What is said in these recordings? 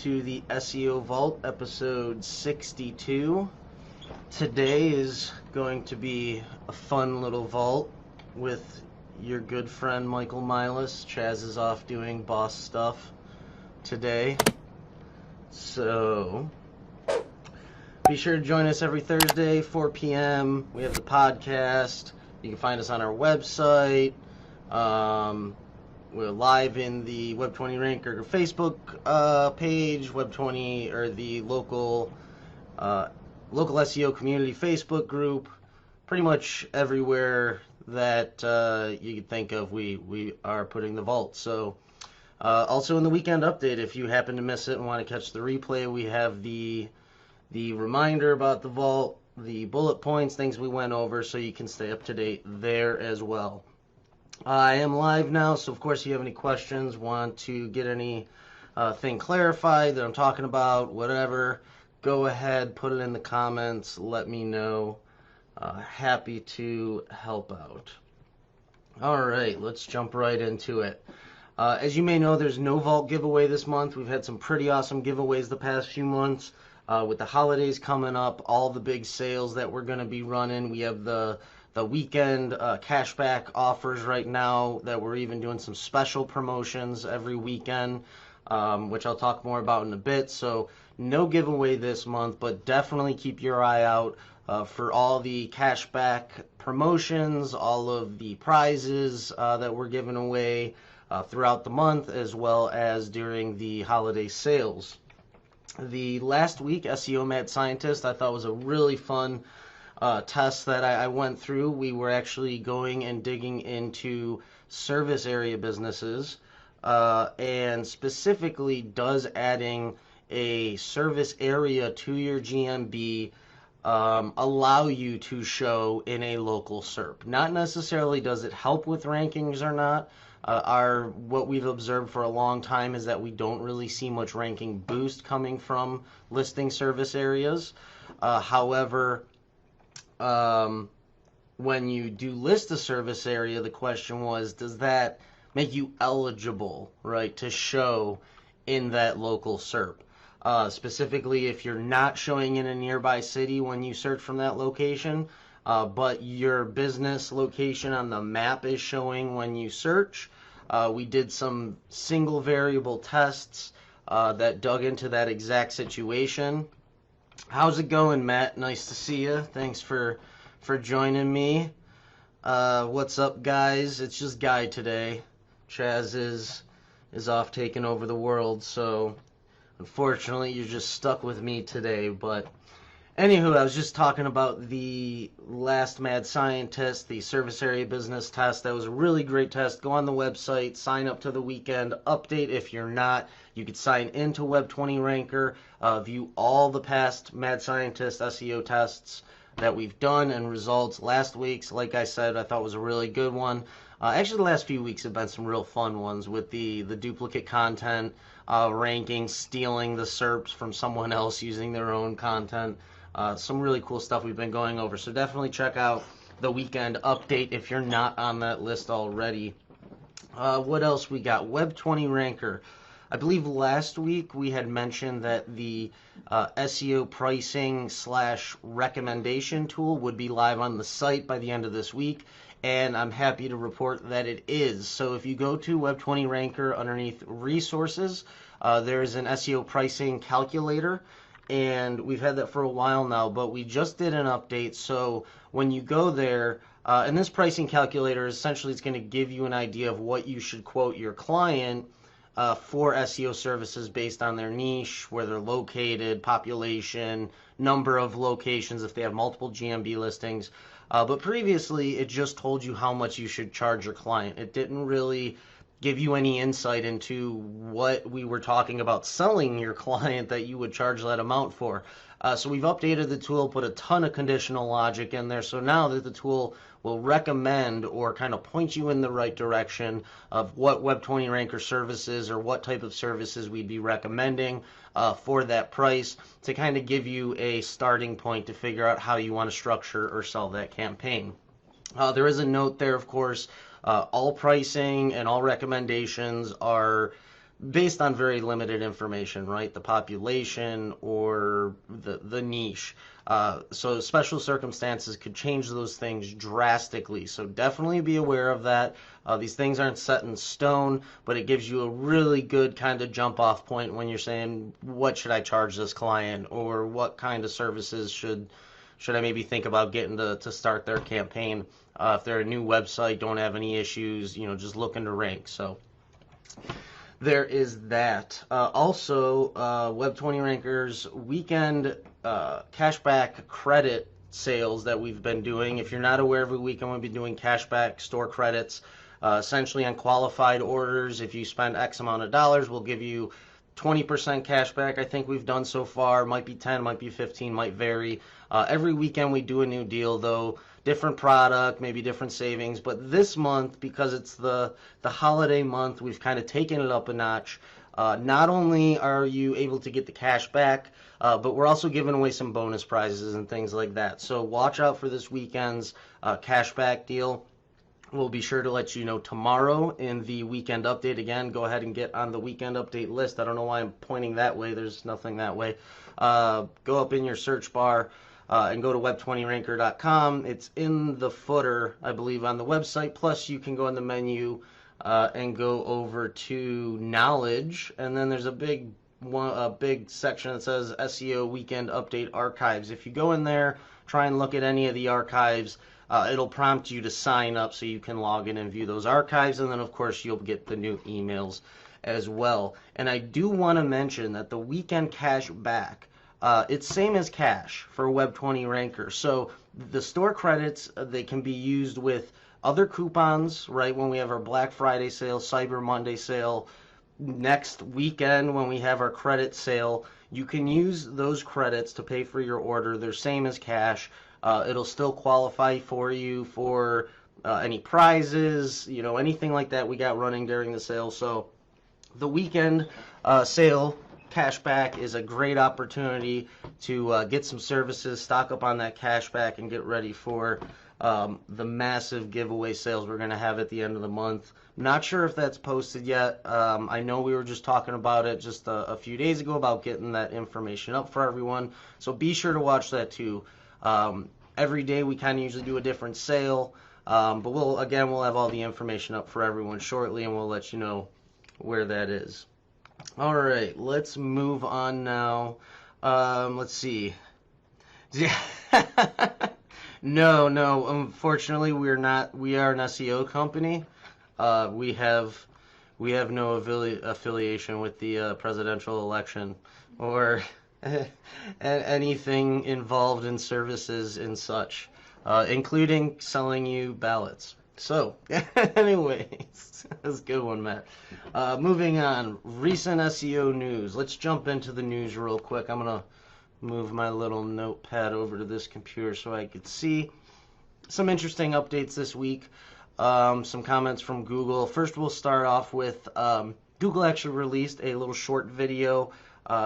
to the SEO Vault, episode 62. Today is going to be a fun little vault with your good friend Michael Milas. Chaz is off doing boss stuff today. So be sure to join us every Thursday, 4 p.m. We have the podcast. You can find us on our website. We're live in the Web20 Ranker Facebook page, Web20 or the local SEO community Facebook group. Pretty much everywhere that you could think of, we are putting the vault. So also in the weekend update, if you happen to miss it and want to catch the replay, we have the reminder about the vault, the bullet points, things we went over, so you can stay up to date there as well. I am live now, so of course if you have any questions, want to get any thing clarified that I'm talking about, whatever, go ahead, put it in the comments, let me know. Happy to help out. Alright, let's jump right into it. As you may know, there's no vault giveaway this month. We've had some pretty awesome giveaways the past few months. With the holidays coming up, all the big sales that we're going to be running, we have the weekend cashback offers right now that we're even doing some special promotions every weekend, which I'll talk more about in a bit. So no giveaway this month, but definitely keep your eye out for all the cashback promotions, all of the prizes that we're giving away throughout the month, as well as during the holiday sales. The last week, SEO Mad Scientist, I thought was a really fun test that I went through. We were actually going and digging into service area businesses, and specifically, does adding a service area to your GMB allow you to show in a local SERP? Not necessarily does it help with rankings or not. What we've observed for a long time is that we don't really see much ranking boost coming from listing service areas. However, when you do list a service area, the question was, does that make you eligible, right, to show in that local SERP? Specifically, if you're not showing in a nearby city when you search from that location, but your business location on the map is showing when you search. We did some single variable tests that dug into that exact situation. How's it going, Matt? Nice to see you. Thanks for joining me. What's up, guys? It's just Guy today. Chaz is off taking over the world, so unfortunately you're just stuck with me today. But anywho, I was just talking about the last Mad Scientist, the service area business test. That was a really great test. Go on the website, sign up to the weekend update. If you're not, you could sign into Web20 Ranker, view all the past Mad Scientist SEO tests that we've done and results. Last week's, like I said, I thought was a really good one. Actually, the last few weeks have been some real fun ones with the duplicate content, ranking, stealing the SERPs from someone else using their own content. Some really cool stuff we've been going over. So definitely check out the weekend update if you're not on that list already. What else we got? Web20 Ranker. I believe last week we had mentioned that the SEO pricing / recommendation tool would be live on the site by the end of this week, and I'm happy to report that it is. So if you go to Web20 Ranker underneath resources, there is an SEO pricing calculator, and we've had that for a while now, but we just did an update. So when you go there, and this pricing calculator, essentially it's going to give you an idea of what you should quote your client for SEO services based on their niche, where they're located, population, number of locations if they have multiple GMB listings. But previously, it just told you how much you should charge your client. It didn't really give you any insight into what we were talking about selling your client that you would charge that amount for. So we've updated the tool, put a ton of conditional logic in there, so now that the tool will recommend or kind of point you in the right direction of what Web20 Ranker services or what type of services we'd be recommending for that price, to kind of give you a starting point to figure out how you want to structure or sell that campaign. There is a note there, of course, all pricing and all recommendations are based on very limited information, right? The population or the niche. So special circumstances could change those things drastically. So definitely be aware of that. These things aren't set in stone, but it gives you a really good kind of jump off point when you're saying, what should I charge this client, or what kind of services should I maybe think about getting to start their campaign. If they're a new website, don't have any issues, just looking to rank. So there is that. Also, Web20 Rankers weekend cashback credit sales that we've been doing. If you're not aware, every weekend we'll be doing cashback store credits, essentially on qualified orders. If you spend X amount of dollars, we'll give you 20% cashback. I think we've done so far. Might be 10, might be 15, might vary. Every weekend we do a new deal, though. Different product, maybe different savings. But this month, because it's the holiday month, we've kind of taken it up a notch. Not only are you able to get the cash back, but we're also giving away some bonus prizes and things like that. So watch out for this weekend's cashback deal. We'll be sure to let you know tomorrow in the weekend update. Again, go ahead and get on the weekend update list. I don't know why I'm pointing that way. There's nothing that way. Go up in your search bar and go to web20ranker.com. It's in the footer, I believe, on the website. Plus, you can go in the menu and go over to knowledge, and then there's a big section that says SEO Weekend Update Archives. If you go in there, try and look at any of the archives, it'll prompt you to sign up so you can log in and view those archives, and then of course you'll get the new emails as well. And I do want to mention that the weekend cash back, it's same as cash for Web20 Ranker. So the store credits, they can be used with other coupons, right? When we have our Black Friday sale, Cyber Monday sale, next weekend when we have our credit sale, you can use those credits to pay for your order. They're same as cash. It'll still qualify for you for any prizes, anything like that we got running during the sale. So the weekend sale cashback is a great opportunity to get some services, stock up on that cashback, and get ready for the massive giveaway sales we're going to have at the end of the month. Not sure if that's posted yet. I know we were just talking about it just a few days ago about getting that information up for everyone. So be sure to watch that too. Every day we kind of usually do a different sale, but we'll have all the information up for everyone shortly, and we'll let you know where that is. All right, let's move on now. Let's see. No. Unfortunately, we are an SEO company. We have no affiliation with the presidential election or anything involved in services and such, including selling you ballots. So, anyways, that's a good one, Matt. Moving on, recent SEO news. Let's jump into the news real quick. I'm going to move my little notepad over to this computer so I could see some interesting updates this week. Some comments from Google. First, we'll start off with Google actually released a little short video.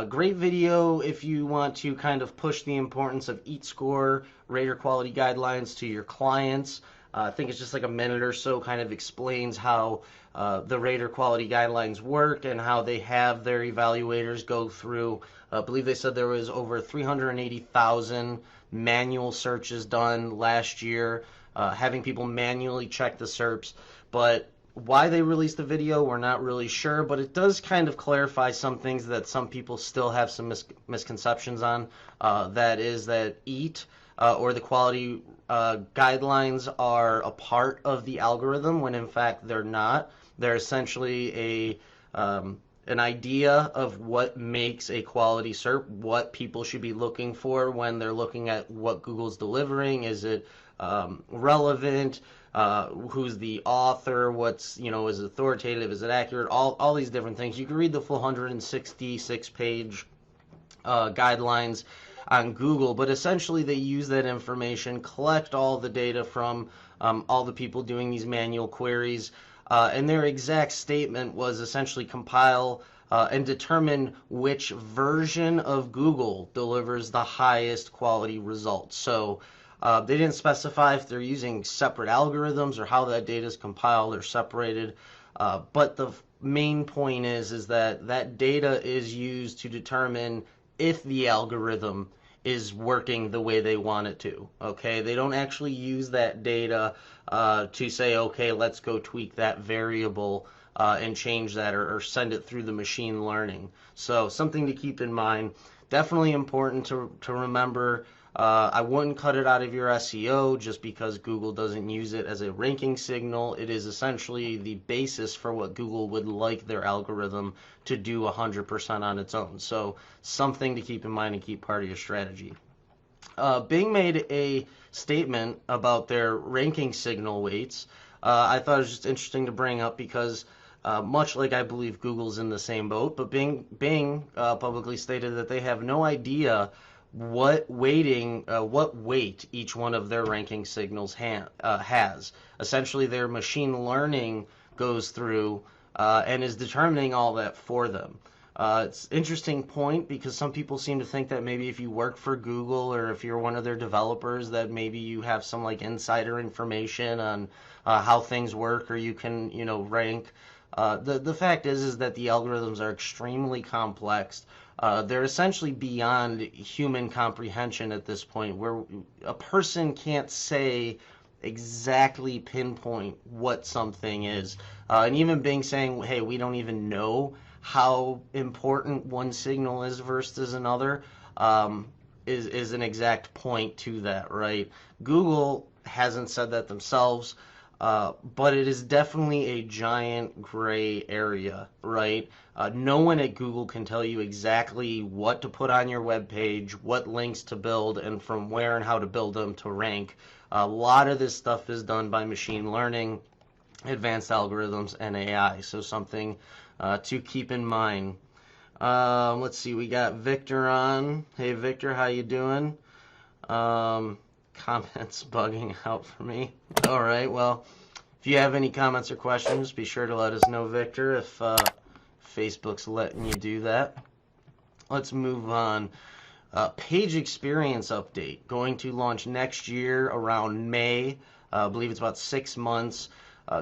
Great video if you want to kind of push the importance of EAT score, rater quality guidelines to your clients. I think it's just like a minute or so, kind of explains how the rater quality guidelines work and how they have their evaluators go through. I believe they said there was over 380,000 manual searches done last year, having people manually check the SERPs. But why they released the video, we're not really sure, but it does kind of clarify some things that some people still have some misconceptions on. That is that EAT or the quality guidelines are a part of the algorithm when in fact they're not. They're essentially an idea of what makes a quality SERP, what people should be looking for when they're looking at what Google's delivering. Is it relevant? Who's the author? What's, is it authoritative? Is it accurate? All these different things. You can read the full 166-page guidelines on Google, but essentially they use that information, collect all the data from all the people doing these manual queries, and their exact statement was essentially compile and determine which version of Google delivers the highest quality results. So they didn't specify if they're using separate algorithms or how that data is compiled or separated. But the main point is that that data is used to determine if the algorithm is working the way they want it to. Okay, they don't actually use that data to say, okay, let's go tweak that variable and change that, or send it through the machine learning. So something to keep in mind. Definitely important to remember. I wouldn't cut it out of your SEO just because Google doesn't use it as a ranking signal. It is essentially the basis for what Google would like their algorithm to do 100% on its own. So something to keep in mind and keep part of your strategy. Bing made a statement about their ranking signal weights. I thought it was just interesting to bring up because much like I believe Google's in the same boat, but Bing publicly stated that they have no idea what weight each one of their ranking signals has. Essentially, their machine learning goes through and is determining all that for them. It's an interesting point because some people seem to think that maybe if you work for Google or if you're one of their developers, that maybe you have some like insider information on how things work, or you can, rank. The fact is that the algorithms are extremely complex. They're essentially beyond human comprehension at this point, where a person can't say exactly pinpoint what something is. And even Bing saying, hey, we don't even know how important one signal is versus another, is an exact point to that, right? Google hasn't said that themselves. But it is definitely a giant gray area, right? No one at Google can tell you exactly what to put on your web page, what links to build, and from where and how to build them to rank. A lot of this stuff is done by machine learning, advanced algorithms, and AI. So something to keep in mind. Let's see, we got Victor on. Hey, Victor, how you doing? Comments bugging out for me. All right, well, if you have any comments or questions, be sure to let us know, Victor, if Facebook's letting you do that. Let's move on. Page experience update, going to launch next year around May. I believe it's about 6 months.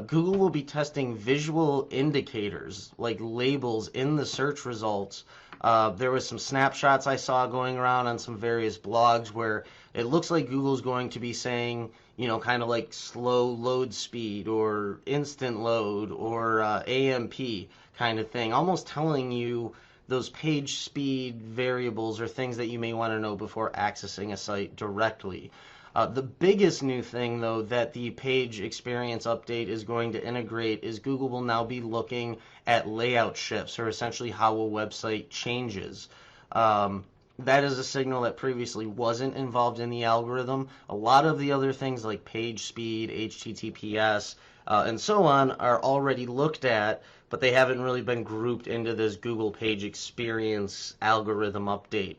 Google will be testing visual indicators like labels in the search results. There was some snapshots I saw going around on some various blogs where it looks like Google's going to be saying, kind of like slow load speed or instant load or AMP kind of thing, almost telling you those page speed variables or things that you may want to know before accessing a site directly. The biggest new thing, though, that the page experience update is going to integrate is Google will now be looking at layout shifts, or essentially how a website changes. That is a signal that previously wasn't involved in the algorithm. A lot of the other things like page speed, HTTPS, and so on are already looked at, but they haven't really been grouped into this Google Page Experience algorithm update.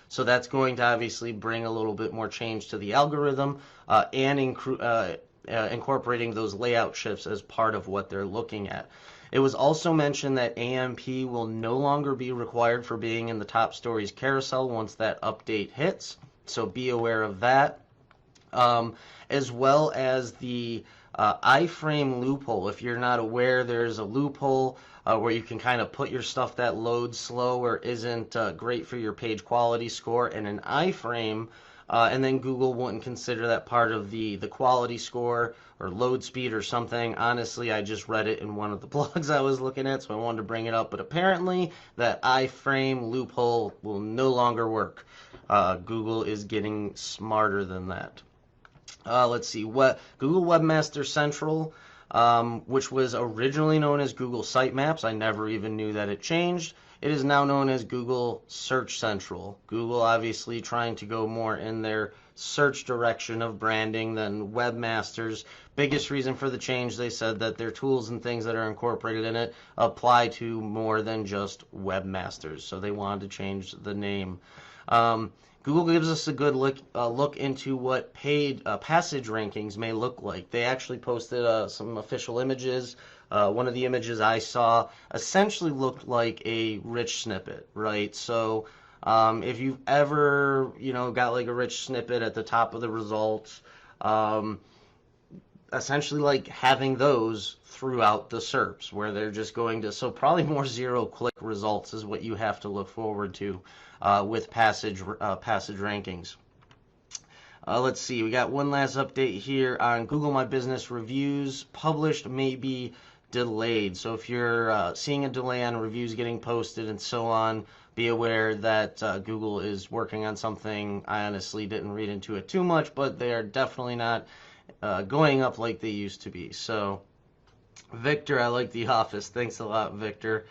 So that's going to obviously bring a little bit more change to the algorithm and incorporating those layout shifts as part of what they're looking at. It was also mentioned that AMP will no longer be required for being in the top stories carousel once that update hits, so be aware of that. As well as the iframe loophole. If you're not aware, there's a loophole where you can kind of put your stuff that loads slow or isn't great for your page quality score in an iframe, and then Google wouldn't consider that part of the quality score or load speed or something. Honestly, I just read it in one of the blogs I was looking at, so I wanted to bring it up. But apparently, that iframe loophole will no longer work. Google is getting smarter than that. Let's see, Google Webmaster Central, which was originally known as Google Sitemaps. I never even knew that it changed. It is now known as Google Search Central. Google obviously trying to go more in their search direction of branding than Webmasters. Biggest reason for the change, they said that their tools and things that are incorporated in it apply to more than just Webmasters. So they wanted to change the name. Google gives us a good look into what paid passage rankings may look like. They actually posted some official images. One of the images I saw essentially looked like a rich snippet, right? So if you've ever, got like a rich snippet at the top of the results, essentially like having those throughout the SERPs where they're just going to, so probably more zero-click results is what you have to look forward to with passage rankings. Let's see, we got one last update here on Google My Business reviews. Published may be delayed. So if you're seeing a delay on reviews getting posted and so on, be aware that Google is working on something. I honestly didn't read into it too much, but they are definitely not going up like they used to be. So, Victor, I like The Office. Thanks a lot, Victor.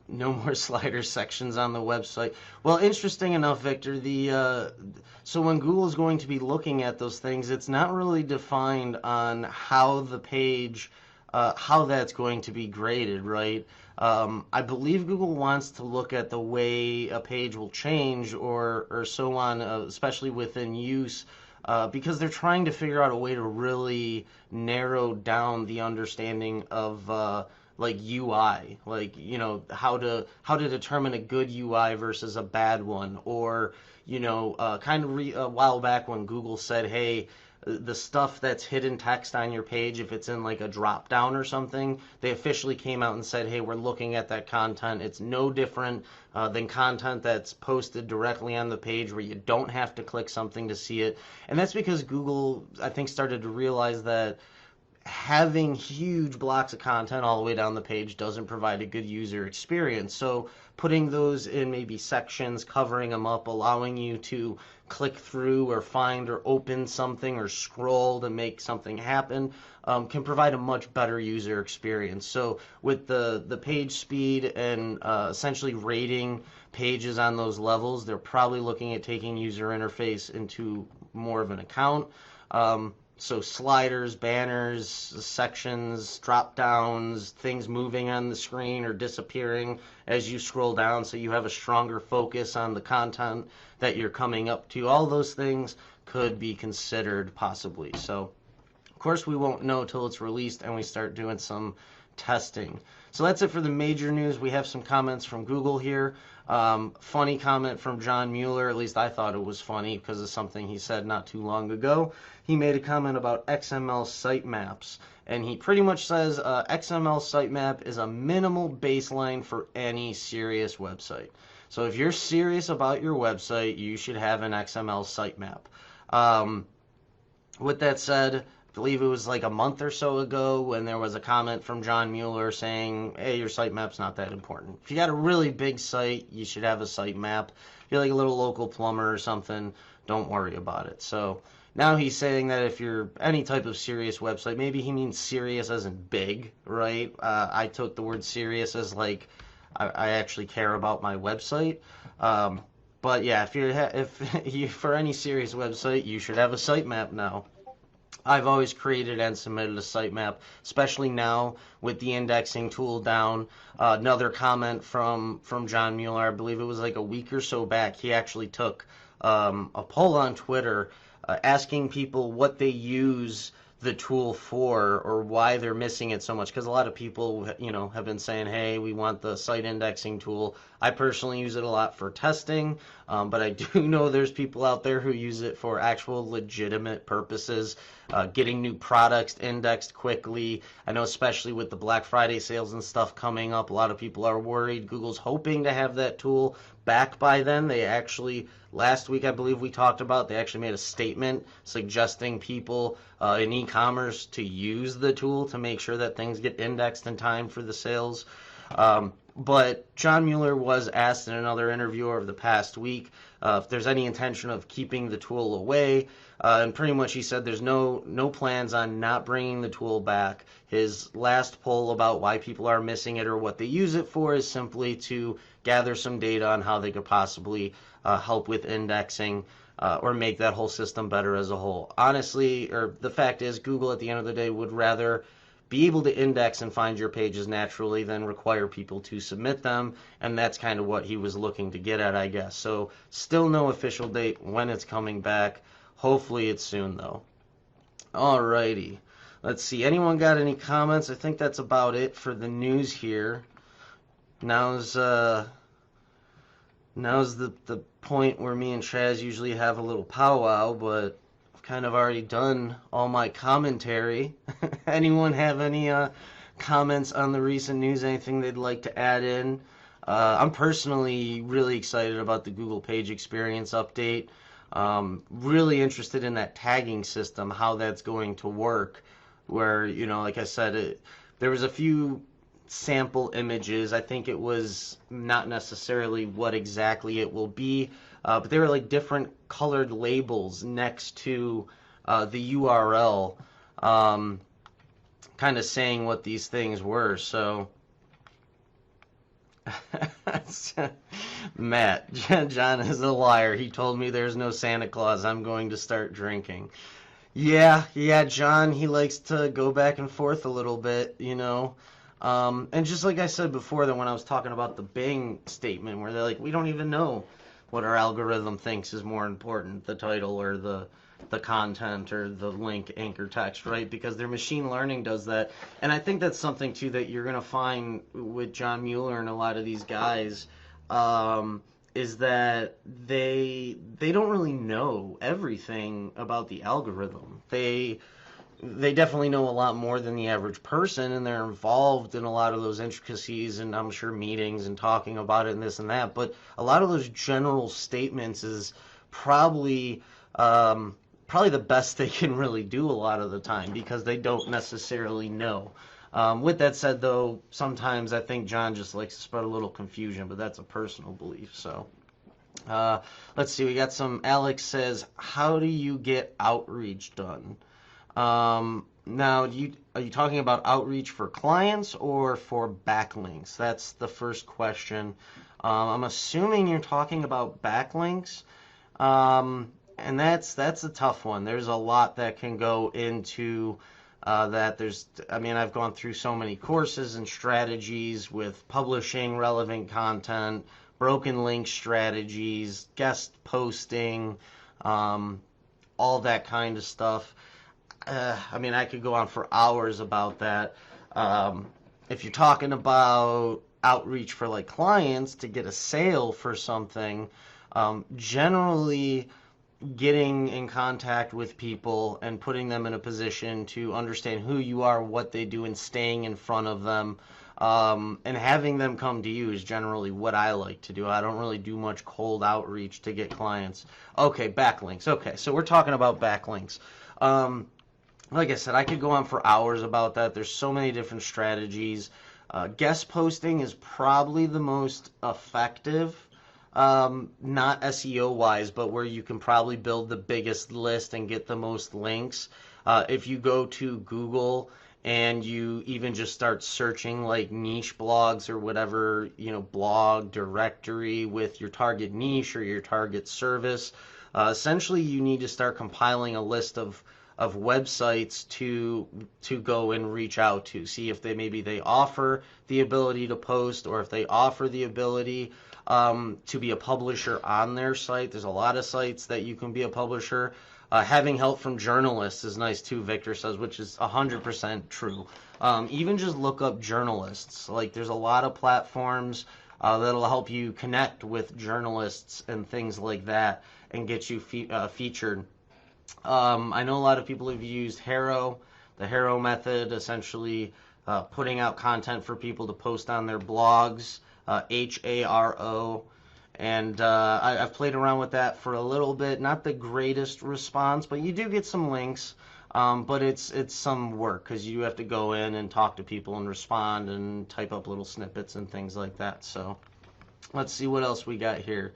No more slider sections on the website. Well, interesting enough, Victor, so when Google is going to be looking at those things, it's not really defined on how the page, how that's going to be graded, right? I believe Google wants to look at the way a page will change or so on, especially within use, because they're trying to figure out a way to really narrow down the understanding of like UI, like, you know, how to determine a good UI versus a bad one, or, you know, a while back when Google said, hey, the stuff that's hidden text on your page, if it's in like a drop down or something, they officially came out and said, hey, we're looking at that content. It's no different than content that's posted directly on the page where you don't have to click something to see it. And that's because Google, I think, started to realize that having huge blocks of content all the way down the page doesn't provide a good user experience. So putting those in maybe sections, covering them up, allowing you to click through or find or open something or scroll to make something happen can provide a much better user experience. So with the page speed and essentially rating pages on those levels, they're probably looking at taking user interface into more of an account. So sliders, banners, sections, drop downs, things moving on the screen or disappearing as you scroll down, so you have a stronger focus on the content that you're coming up to. All those things could be considered possibly. So of course we won't know till it's released and we start doing some testing. So that's it for the major news. We have some comments from Google here. Funny comment from John Mueller, at least I thought it was funny because of something he said not too long ago. He made a comment about XML sitemaps, and he pretty much says XML sitemap is a minimal baseline for any serious website. So if you're serious about your website, you should have an XML sitemap. With that said, I believe it was like a month or so ago when there was a comment from John Mueller saying, hey, your sitemap's not that important. If you got a really big site, you should have a sitemap. If you're like a little local plumber or something, don't worry about it. So now he's saying that if you're any type of serious website, maybe he means serious as in big, right? I took the word serious as like I actually care about my website. But yeah, if you for any serious website, you should have a sitemap now. I've always created and submitted a sitemap, especially now with the indexing tool down. Another comment from John Mueller, I believe it was like a week or so back, he actually took a poll on Twitter asking people what they use the tool for or why they're missing it so much, because a lot of people, you know, have been saying, hey, we want the site indexing tool. I personally use it a lot for testing, but I do know there's people out there who use it for actual legitimate purposes, getting new products indexed quickly. I know especially with the Black Friday sales and stuff coming up, a lot of people are worried. Google's hoping to have that tool back by then. They actually, last week I believe we talked about, they actually made a statement suggesting people in e-commerce to use the tool to make sure that things get indexed in time for the sales. But John Mueller was asked in another interview over the past week if there's any intention of keeping the tool away, and pretty much he said there's no plans on not bringing the tool back. His last poll about why people are missing it or what they use it for is simply to gather some data on how they could possibly help with indexing or make that whole system better as a whole. Honestly, or the fact is, Google at the end of the day would rather be able to index and find your pages naturally than require people to submit them, and that's kind of what he was looking to get at, I guess. So still no official date when it's coming back. Hopefully it's soon, though. Alrighty. Let's see. Anyone got any comments? I think that's about it for the news here. Now's the point where me and Chaz usually have a little powwow, but of kind of already done all my commentary. Anyone have any comments on the recent news? Anything they'd like to add in? I'm personally really excited about the Google Page Experience update. Really interested in that tagging system, how that's going to work. Where, like I said, there was a few sample images. I think it was not necessarily what exactly it will be, but they were like different colored labels next to the URL, kind of saying what these things were. So Matt, John is a liar. He told me there's no Santa Claus. I'm going to start drinking. Yeah, John, he likes to go back and forth a little bit, And just like I said before, that when I was talking about the Bing statement, where they're like, we don't even know what our algorithm thinks is more important, the title or the content or the link anchor text, right? Because their machine learning does that. And I think that's something, too, that you're going to find with John Mueller and a lot of these guys, is that they don't really know everything about the algorithm. They definitely know a lot more than the average person, and they're involved in a lot of those intricacies, and I'm sure meetings and talking about it and this and that. But a lot of those general statements is probably the best they can really do a lot of the time, because they don't necessarily know. With that said, though, sometimes I think John just likes to spread a little confusion, but that's a personal belief. So let's see. We got some. Alex says, how do you get outreach done? Now, are you talking about outreach for clients or for backlinks? That's the first question. I'm assuming you're talking about backlinks. And that's a tough one. There's a lot that can go into that. I've gone through so many courses and strategies with publishing relevant content, broken link strategies, guest posting, all that kind of stuff. I could go on for hours about that. If you're talking about outreach for like clients to get a sale for something, generally getting in contact with people and putting them in a position to understand who you are, what they do, and staying in front of them, and having them come to you is generally what I like to do. I don't really do much cold outreach to get clients. Okay, backlinks. Okay, so we're talking about backlinks. Like I said, I could go on for hours about that. There's so many different strategies. Guest posting is probably the most effective. Not SEO wise, but where you can probably build the biggest list and get the most links. If you go to Google and you even just start searching like niche blogs or whatever, blog directory with your target niche or your target service, essentially you need to start compiling a list of websites to go and reach out to, see if they offer the ability to post, or if they offer the ability to be a publisher on their site. There's a lot of sites that you can be a publisher. Having help from journalists is nice too, Victor says, which is 100% true. Even just look up journalists. Like, there's a lot of platforms that'll help you connect with journalists and things like that and get you featured. I know a lot of people have used Haro, the Haro method, essentially putting out content for people to post on their blogs, Haro, and I've played around with that for a little bit. Not the greatest response, but you do get some links, but it's some work, because you have to go in and talk to people and respond and type up little snippets and things like that. So let's see what else we got here.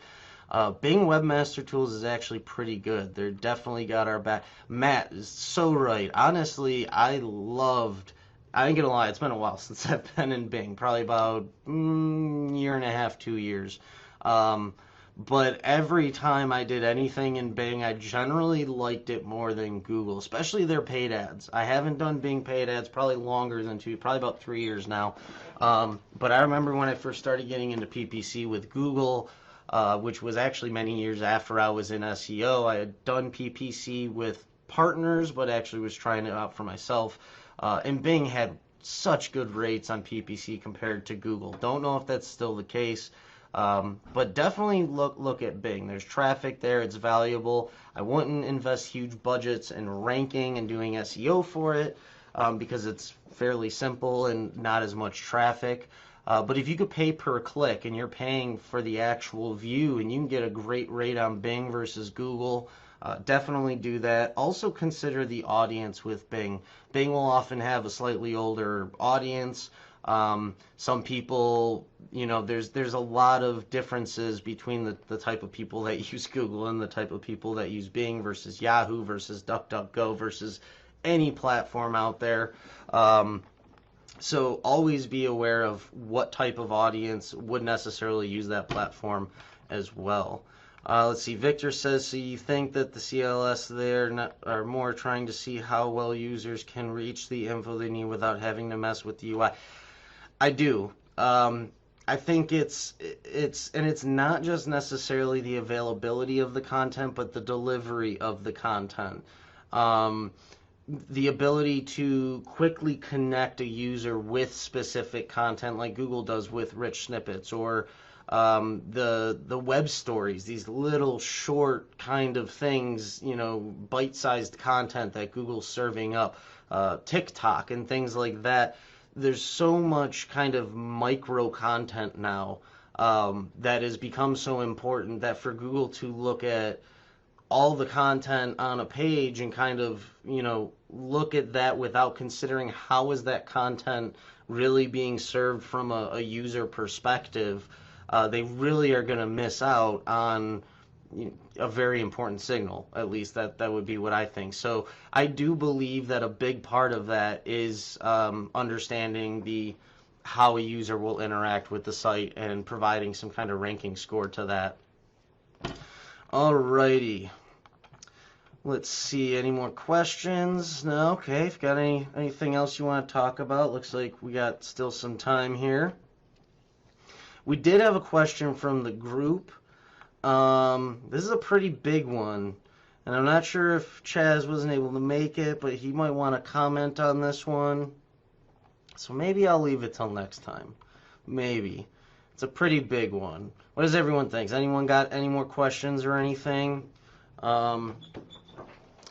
Bing Webmaster Tools is actually pretty good. They're definitely got our back. Matt is so right. Honestly, I ain't gonna lie, it's been a while since I've been in Bing. Probably about year and a half, 2 years. But every time I did anything in Bing, I generally liked it more than Google, especially their paid ads. I haven't done Bing paid ads probably longer than probably about 3 years now. But I remember when I first started getting into PPC with Google, which was actually many years after I was in SEO. I had done PPC with partners, but actually was trying it out for myself. And Bing had such good rates on PPC compared to Google. Don't know if that's still the case. But definitely look at Bing. There's traffic there. It's valuable. I wouldn't invest huge budgets in ranking and doing SEO for it because it's fairly simple and not as much traffic. But if you could pay per click and you're paying for the actual view and you can get a great rate on Bing versus Google, definitely do that. Also consider the audience with Bing. Bing will often have a slightly older audience. Some people, there's a lot of differences between the type of people that use Google and the type of people that use Bing versus Yahoo versus DuckDuckGo versus any platform out there. So always be aware of what type of audience would necessarily use that platform as well. Let's see, Victor says, so you think that the CLS there are more trying to see how well users can reach the info they need without having to mess with the UI? I do. I think it's not just necessarily the availability of the content, but the delivery of the content. The ability to quickly connect a user with specific content like Google does with rich snippets, or the web stories, these little short kind of things, bite-sized content that Google's serving up, TikTok and things like that. There's so much kind of micro content now that has become so important that for Google to look at all the content on a page and kind of, look at that without considering how is that content really being served from a user perspective, they really are going to miss out on a very important signal. At least that would be what I think. So I do believe that a big part of that is understanding how a user will interact with the site and providing some kind of ranking score to that. Alrighty. Let's see, any more questions? No? Okay, if you got anything else you want to talk about, looks like we got still some time here. We did have a question from the group. This is a pretty big one, and I'm not sure if Chaz wasn't able to make it, but he might want to comment on this one. So maybe I'll leave it till next time. Maybe. It's a pretty big one. What does everyone think? Has anyone got any more questions or anything?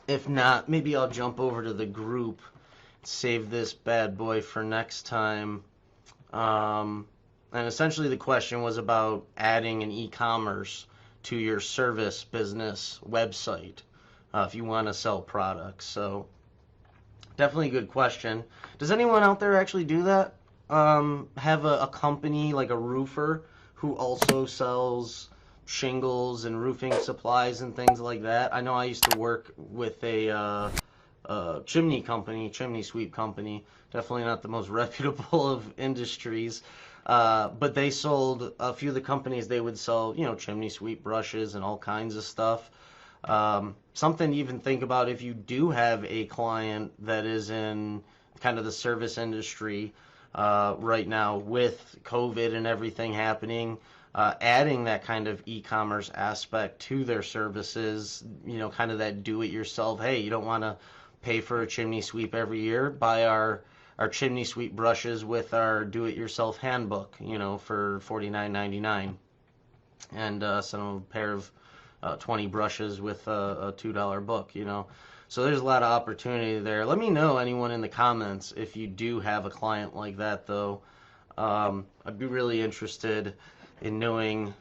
If not, maybe I'll jump over to the group, save this bad boy for next time. And essentially the question was about adding an e-commerce to your service business website if you want to sell products. So definitely a good question. Does anyone out there actually do that? Have a company like a roofer who also sells shingles and roofing supplies and things like that? I know I used to work with a chimney sweep company. Definitely not the most reputable of industries. But they sold, a few of the companies, they would sell, chimney sweep brushes and all kinds of stuff. Something to even think about if you do have a client that is in kind of the service industry right now with COVID and everything happening, adding that kind of e-commerce aspect to their services, kind of that do-it-yourself. Hey, you don't want to pay for a chimney sweep every year? Buy our chimney sweep brushes with our do-it-yourself handbook, for $49.99, and send them a pair of 20 brushes with a $2 book, So there's a lot of opportunity there. Let me know, anyone in the comments, if you do have a client like that, though. I'd be really interested in knowing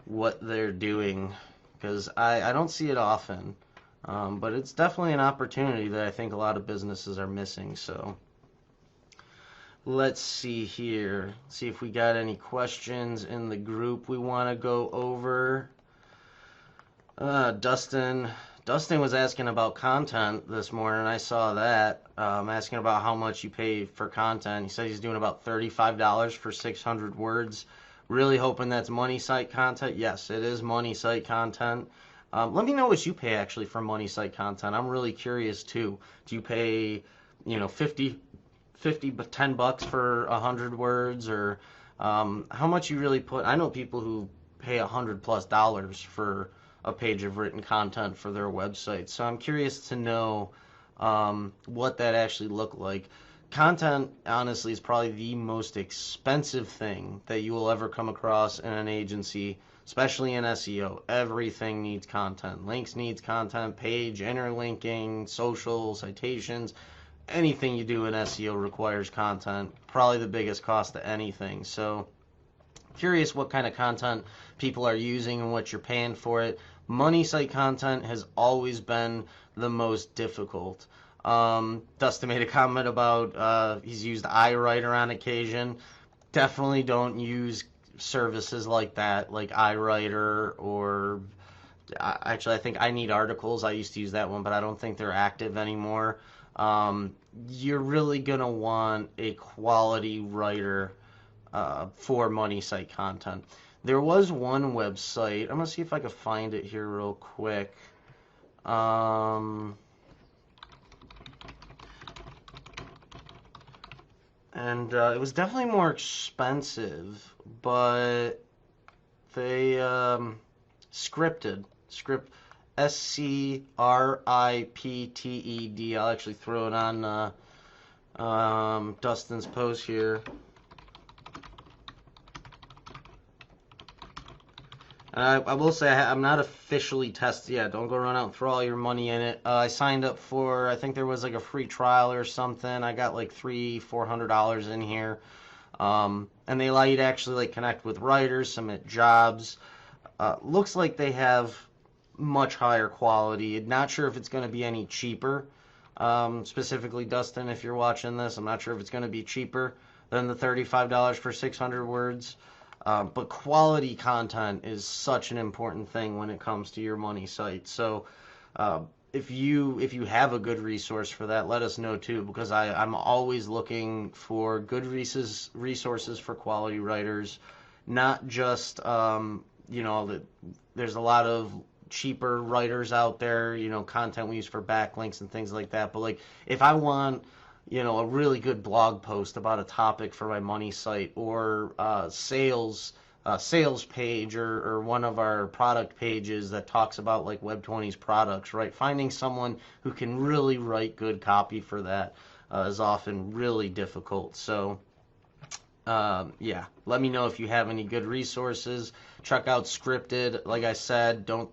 what they're doing, because I don't see it often, but it's definitely an opportunity that I think a lot of businesses are missing. So let's see here, see if we got any questions in the group we want to go over. Dustin was asking about content this morning. I saw that, asking about how much you pay for content. He said he's doing about $35 for 600 words. Really hoping that's money site content. Yes, it is money site content. Let me know what you pay actually for money site content. I'm really curious too. Do you pay, 50 but $10 for 100 words, or how much you really put? I know people who pay $100+ for a page of written content for their website. So I'm curious to know what that actually looked like. content, honestly, is probably the most expensive thing that you will ever come across in an agency, especially in SEO. Everything needs content. Links needs content, page, interlinking, social, citations. Anything you do in SEO requires content. Probably the biggest cost to anything. So, curious what kind of content people are using and what you're paying for it. Money site content has always been the most difficult. Dustin made a comment about he's used iWriter on occasion. Definitely don't use services like that, like iWriter or actually I think I Need Articles. I used to use that one, but I don't think they're active anymore. You're really gonna want a quality writer for money site content. There was one website. I'm gonna see if I can find it here real quick. And it was definitely more expensive, but they script SCRIPTED. I'll actually throw it on Dustin's post here. And I will say I'm not officially tested yet. Don't go run out and throw all your money in it. I signed up for, I think there was like a free trial or something. I got like $400 in here. And they allow you to actually like connect with writers, submit jobs. Looks like they have much higher quality. Not sure if it's going to be any cheaper. Specifically, Dustin, if you're watching this, I'm not sure if it's going to be cheaper than the $35 for 600 words. But quality content is such an important thing when it comes to your money site. So if you have a good resource for that, let us know too, because I'm always looking for good resources for quality writers, not just there's a lot of cheaper writers out there, content we use for backlinks and things like that. But like if I want a really good blog post about a topic for my money site, or sales page, or one of our product pages that talks about like Web20's products, right? Finding someone who can really write good copy for that is often really difficult. So yeah, let me know if you have any good resources. Check out Scripted. Like I said, don't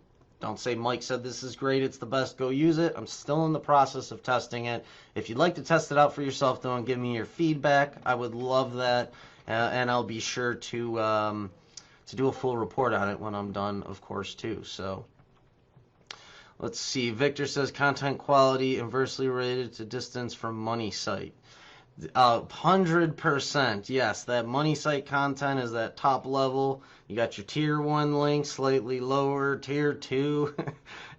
say Mike said this is great, it's the best, go use it. I'm still in the process of testing it. If you'd like to test it out for yourself, though, and give me your feedback, I would love that. And I'll be sure to do a full report on it when I'm done, of course, too. So let's see. Victor says content quality inversely related to distance from money site. 100%. Yes, that money site content is that top level. You got your tier 1 links, slightly lower, tier 2.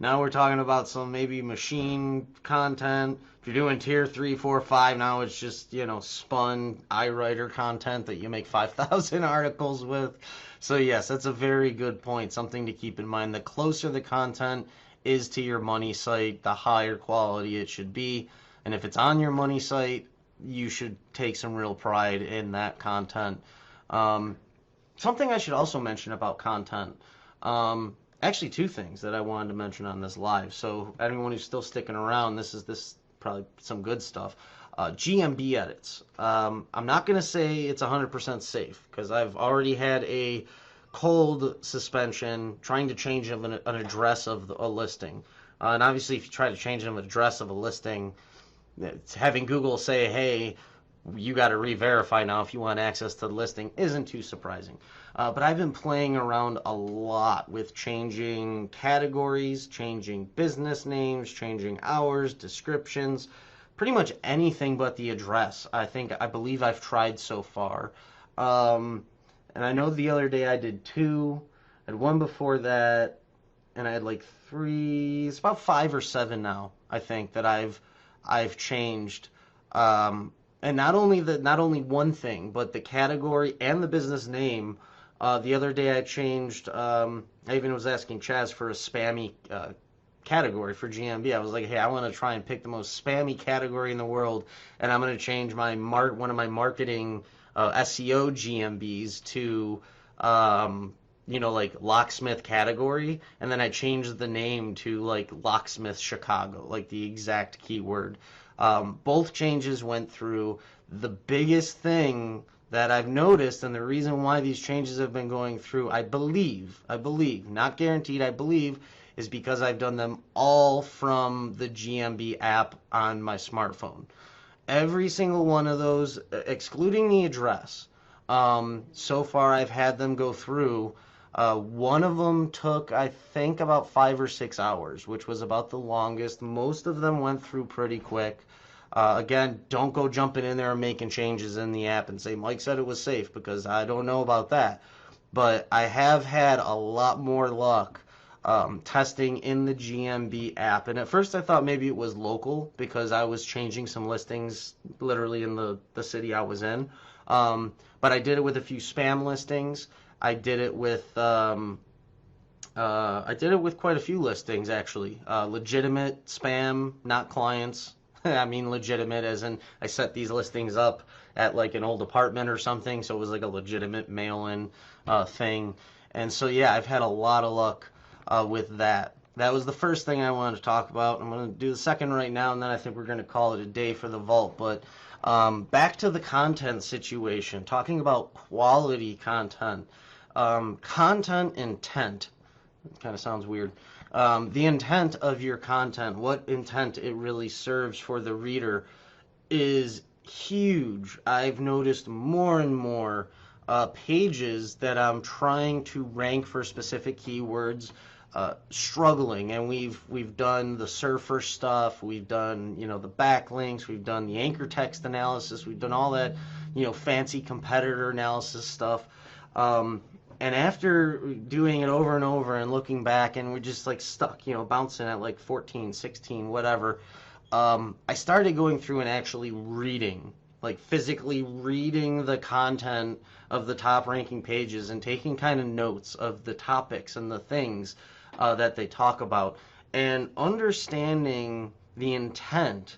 Now we're talking about some maybe machine content. If you're doing tier 3, 4, 5, now it's just, spun iWriter content that you make 5,000 articles with. So yes, that's a very good point. Something to keep in mind. The closer the content is to your money site, the higher quality it should be. And if it's on your money site, you should take some real pride in that content. Something I should also mention about content, actually two things that I wanted to mention on this live. So anyone who's still sticking around, this is probably some good stuff. GMB edits. I'm not going to say it's 100% safe, because I've already had a cold suspension trying to change an address of a listing. And obviously if you try to change an address of a listing, having Google say, hey, you got to re-verify now if you want access to the listing isn't too surprising. But I've been playing around a lot with changing categories, changing business names, changing hours, descriptions, pretty much anything but the address. I believe I've tried so far. And I know the other day I did 2, and one before that, and I had like 3, it's about 5 or 7 now, I think, that I've changed, and not only one thing, but the category and the business name. The other day I changed. I even was asking Chaz for a spammy category for GMB. I was like, hey, I want to try and pick the most spammy category in the world, and I'm going to change one of my marketing SEO GMBs to like locksmith category, and then I changed the name to like locksmith Chicago, like the exact keyword. Both changes went through. The biggest thing that I've noticed, and the reason why these changes have been going through, I believe, not guaranteed, I believe, is because I've done them all from the GMB app on my smartphone. Every single one of those, excluding the address, so far I've had them go through. One of them took, I think, about 5 or 6 hours, which was about the longest. Most of them went through pretty quick. Again, don't go jumping in there and making changes in the app and say, Mike said it was safe, because I don't know about that. But I have had a lot more luck testing in the GMB app. And at first I thought maybe it was local, because I was changing some listings literally in the city I was in. But I did it with a few spam listings. I did it with quite a few listings, actually. Legitimate spam, not clients. I mean legitimate as in I set these listings up at like an old apartment or something, so it was like a legitimate mail-in thing. And so yeah, I've had a lot of luck with that. That was the first thing I wanted to talk about. I'm going to do the second right now, and then I think we're going to call it a day for the vault. But back to the content situation, talking about quality content. Content intent, kind of sounds weird. The intent of your content, what intent it really serves for the reader, is huge. I've noticed more and more pages that I'm trying to rank for specific keywords struggling, and we've done the surfer stuff, we've done the backlinks, we've done the anchor text analysis, we've done all that fancy competitor analysis stuff. And after doing it over and over and looking back, and we're just like stuck, bouncing at like 14, 16, whatever, I started going through and actually reading, like physically reading the content of the top ranking pages and taking kind of notes of the topics and the things that they talk about, and understanding the intent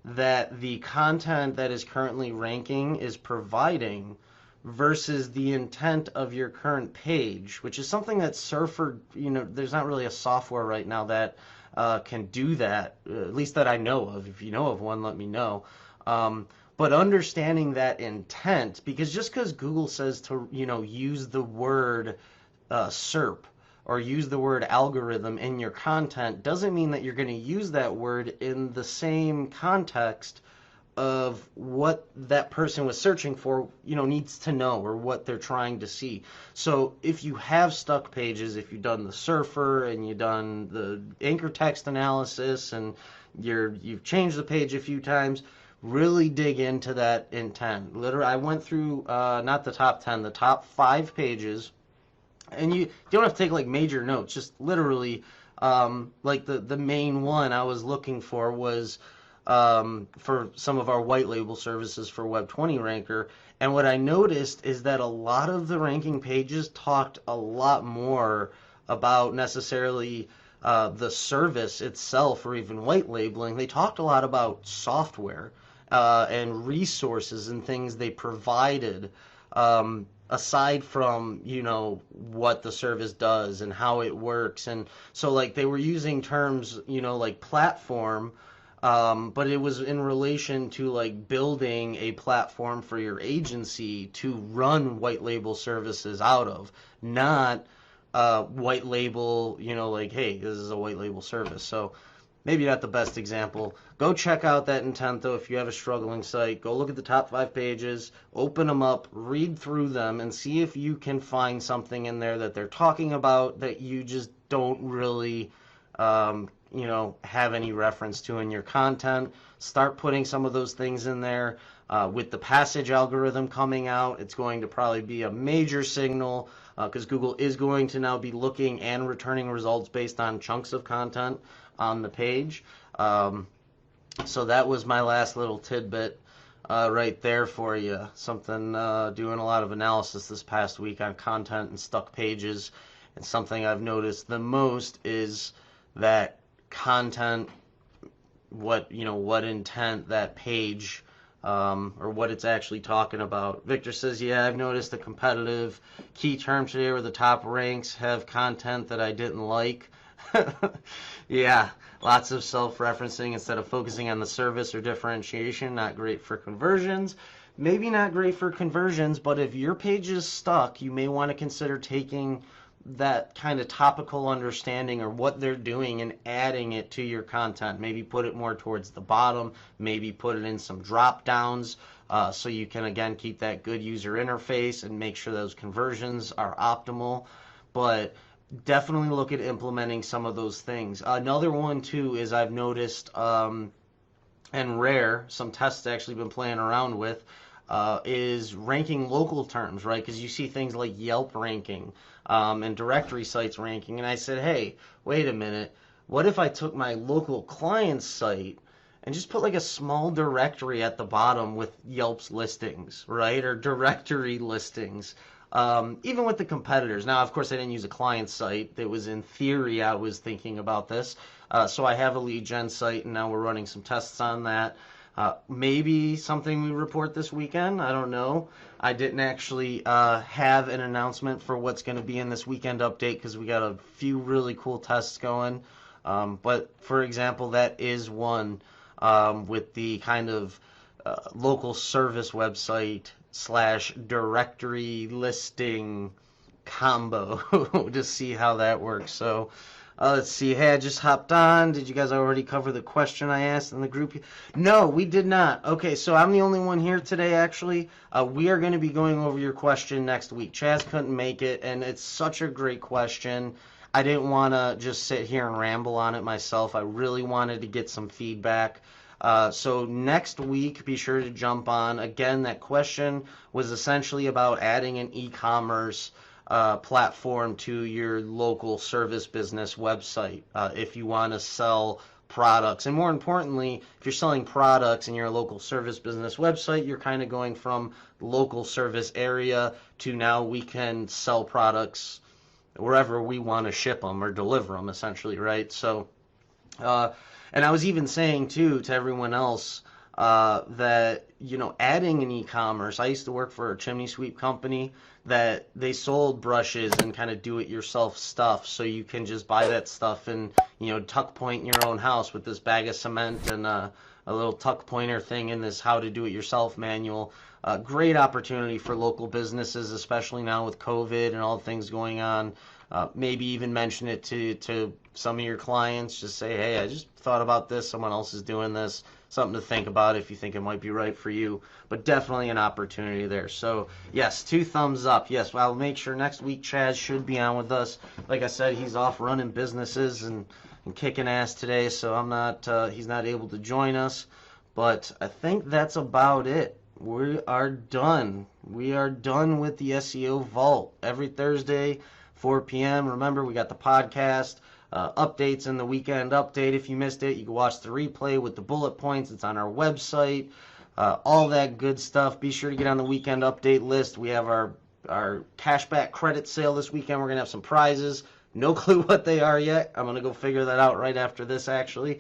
that the content that is currently ranking is providing versus the intent of your current page, which is something that Surfer, there's not really a software right now that can do that, at least that I know of. If you know of one, let me know. But understanding that intent, because just because Google says to, use the word SERP or use the word algorithm in your content doesn't mean that you're going to use that word in the same context of what that person was searching for, needs to know, or what they're trying to see. So if you have stuck pages, if you've done the surfer and you've done the anchor text analysis and you've changed the page a few times, really dig into that intent. Literally, I went through not the top 10, the top 5 pages, and you don't have to take like major notes, just literally like the main one I was looking for was for some of our white label services for Web 20 Ranker. And what I noticed is that a lot of the ranking pages talked a lot more about necessarily the service itself or even white labeling. They talked a lot about software and resources and things they provided aside from what the service does and how it works. And so like they were using terms like platform, but it was in relation to like building a platform for your agency to run white label services out of, not white label, like, hey, this is a white label service. So maybe not the best example. Go check out that intent though if you have a struggling site. Go look at the top 5 pages, open them up, read through them, and see if you can find something in there that they're talking about that you just don't really have any reference to in your content. Start putting some of those things in there. With the passage algorithm coming out, it's going to probably be a major signal because Google is going to now be looking and returning results based on chunks of content on the page. So that was my last little tidbit right there for you. Something doing a lot of analysis this past week on content and stuck pages, and something I've noticed the most is that content, what intent that page or what it's actually talking about. Victor says, yeah, I've noticed the competitive key terms today where the top ranks have content that I didn't like. Yeah, lots of self-referencing instead of focusing on the service or differentiation. Not great for conversions. Maybe not great for conversions, but if your page is stuck, you may want to consider taking that kind of topical understanding or what they're doing and adding it to your content. Maybe put it more towards the bottom, maybe put it in some drop downs, so you can again keep that good user interface and make sure those conversions are optimal. But definitely look at implementing some of those things. Another one too is I've noticed, and rare, some tests actually been playing around with, is ranking local terms, right? Because you see things like Yelp ranking, and directory sites ranking, and I said, hey, wait a minute, what if I took my local client's site and just put like a small directory at the bottom with Yelp's listings, right? Or directory listings. Even with the competitors. Now, of course, I didn't use a client site. That was in theory, I was thinking about this. So I have a lead gen site, and now we're running some tests on that. Maybe something we report this weekend. I don't know. I didn't actually have an announcement for what's going to be in this weekend update because we got a few really cool tests going. But for example, that is one with the kind of local service website / directory listing combo to see how that works. So let's see. Hey, I just hopped on. Did you guys already cover the question I asked in the group? No, we did not. Okay, so I'm the only one here today, actually. We are going to be going over your question next week. Chaz couldn't make it, and it's such a great question. I didn't want to just sit here and ramble on it myself. I really wanted to get some feedback. So next week, be sure to jump on. Again, that question was essentially about adding an e-commerce platform to your local service business website if you want to sell products. And more importantly, if you're selling products in your local service business website, you're kind of going from local service area to now we can sell products wherever we want to ship them or deliver them, essentially, right? So and I was even saying too to everyone else that, you know, adding an e-commerce. I used to work for a chimney sweep company that they sold brushes and kind of do-it-yourself stuff. So you can just buy that stuff and, you know, tuck point in your own house with this bag of cement and a little tuck pointer thing in this how to do it yourself manual. Great opportunity for local businesses, especially now with COVID and all the things going on. Maybe even mention it to some of your clients. Just say, hey, I just thought about this. Someone else is doing this. Something to think about if you think it might be right for you. But definitely an opportunity there. So, yes, 2 thumbs up. Yes, well, I'll make sure next week Chaz should be on with us. Like I said, he's off running businesses and kicking ass today, so he's not able to join us. But I think that's about it. We are done. We are done with the SEO Vault every Thursday, 4 p.m. Remember, we got the podcast, updates in the weekend update. If you missed it, you can watch the replay with the bullet points. It's on our website, all that good stuff. Be sure to get on the weekend update list. We have our cashback credit sale this weekend. We're going to have some prizes. No clue what they are yet. I'm going to go figure that out right after this, actually.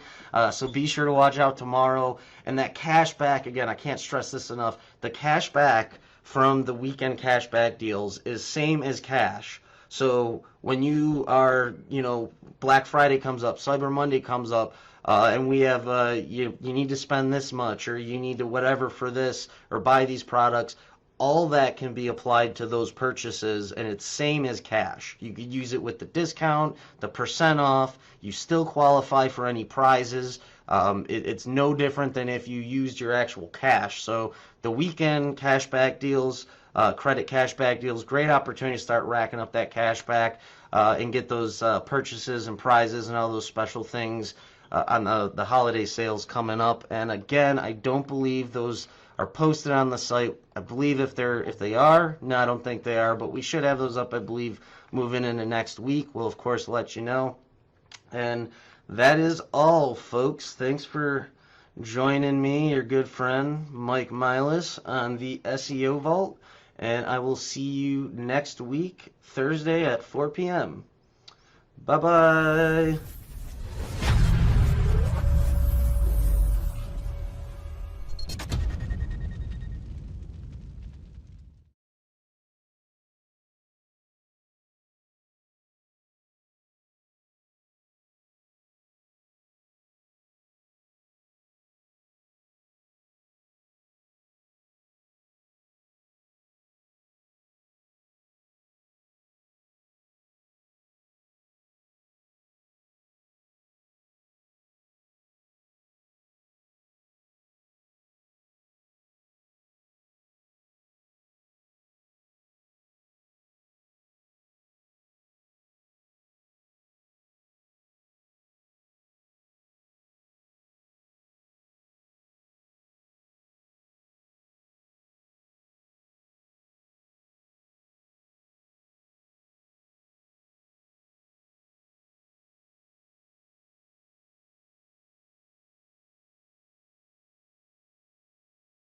So be sure to watch out tomorrow. And that cashback, again, I can't stress this enough. The cashback from the weekend cashback deals is same as cash. So when you are, you know, Black Friday comes up, Cyber Monday comes up, and we have, you need to spend this much, or you need to whatever for this, or buy these products, all that can be applied to those purchases, and it's same as cash. You could use it with the discount, the % off. You still qualify for any prizes. It's no different than if you used your actual cash. So the weekend cashback deals, credit cashback deals, great opportunity to start racking up that cashback and get those purchases and prizes and all those special things on the holiday sales coming up. And again, I don't believe those are posted on the site. I believe if they are, no, I don't think they are, but we should have those up, I believe, moving into next week. We'll of course let you know. And that is all, folks. Thanks for joining me, your good friend Mike Milas, on the SEO Vault, and I will see you next week, Thursday at 4 p.m. Bye-bye.